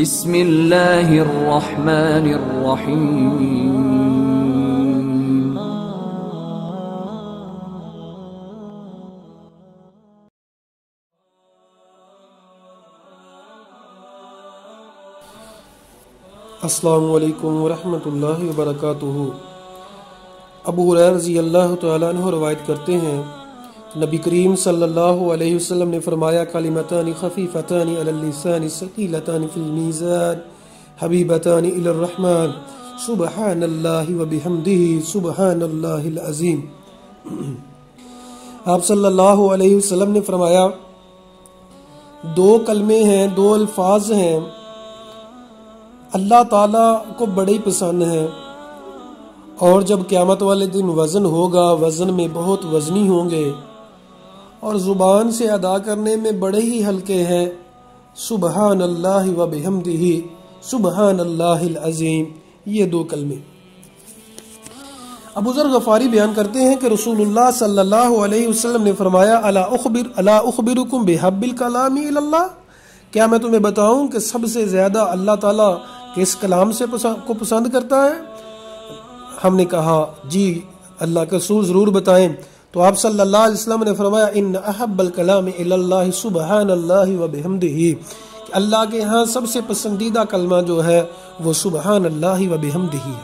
بسم اللہ الرحمن الرحیم السلام علیکم ورحمۃ اللہ وبرکاتہ۔ ابو ہریرہ رضی اللہ تعالیٰ عنہ روایت کرتے ہیں کہ نبی کریم صلی اللہ علیہ وسلم نے فرمایا کلمتان خفیفتان علی اللسان ثقیلتان فی المیزان حبیبتان الی الرحمن سبحان اللہ وبحمدہ سبحان اللہ العظیم۔ آپ صلی اللہ علیہ وسلم نے فرمایا دو کلمے ہیں، دو الفاظ ہیں، اللہ تعالیٰ کو بڑے پسند ہیں، اور جب قیامت والے دن وزن ہوگا وزن میں بہت وزنی ہوں گے، اور زبان سے ادا کرنے میں بڑے ہی ہلکے ہیں، سبحان اللہ و بحمدہ سبحان اللہ العظیم۔ یہ دو کلمے ابو ذر غفاری بیان کرتے ہیں کہ رسول اللہ صلی اللہ علیہ وسلم نے فرمایا الا اخبرکم بحب الکلام الی اللہ، کیا میں تمہیں بتاؤں کہ سب سے زیادہ اللہ تعالیٰ کس کلام سے کو پسند کرتا ہے؟ ہم نے کہا جی اللہ کے رسول ضرور بتائیں، تو آپ صلی اللہ علیہ وسلم نے فرمایا ان احب الکلام الی اللہ سبحان اللہ وبحمدہ، کہ اللہ کے ہاں سب سے پسندیدہ کلمہ جو ہے وہ سبحان اللہ وبحمدہ ہے۔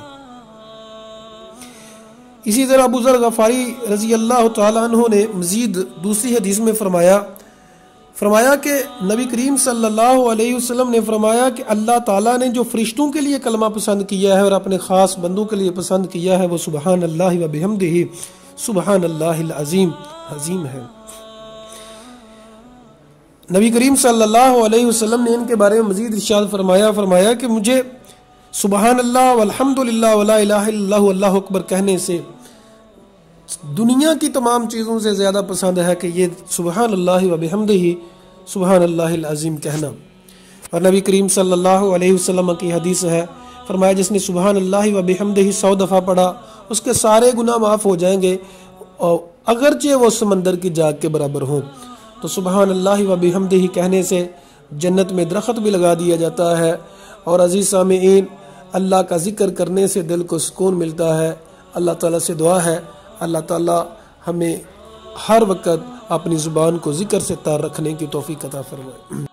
اسی طرح ابو ذر غفاری رضی اللہ تعالیٰ عنہ نے مزید دوسری حدیث میں فرمایا کہ نبی کریم صلی اللہ علیہ وسلم نے فرمایا کہ اللہ تعالیٰ نے جو فرشتوں کے لیے کلمہ پسند کیا ہے اور اپنے خاص بندوں کے لیے پسند کیا ہے وہ سبحان اللہ وبحمدہ سبحان اللہ العظیم ہے۔ نبی کریم صلی اللہ علیہ وسلم نے ان کے بارے میں مزید ارشاد فرمایا کہ مجھے سبحان اللہ والحمدللہ ولا الہ الا اللہ اللہ اکبر کہنے سے دنیا کی تمام چیزوں سے زیادہ پسند ہے کہ یہ سبحان اللہ وبحمدہ سبحان اللہ العظیم کہنا۔ اور نبی کریم صلی اللہ علیہ وسلم کی حدیث ہے، فرمایا جس نے سبحان اللہ وبحمدہ 100 دفعہ پڑھا اس کے سارے گناہ معاف ہو جائیں گے، اور اگرچہ وہ سمندر کی جاگ کے برابر ہوں۔ تو سبحان اللہ وبحمدہ کہنے سے جنت میں درخت بھی لگا دیا جاتا ہے، اور عزیز سامعین اللہ کا ذکر کرنے سے دل کو سکون ملتا ہے۔ اللہ تعالیٰ سے دعا ہے اللہ تعالیٰ ہمیں ہر وقت اپنی زبان کو ذکر سے تار رکھنے کی توفیق عطا فرمائے۔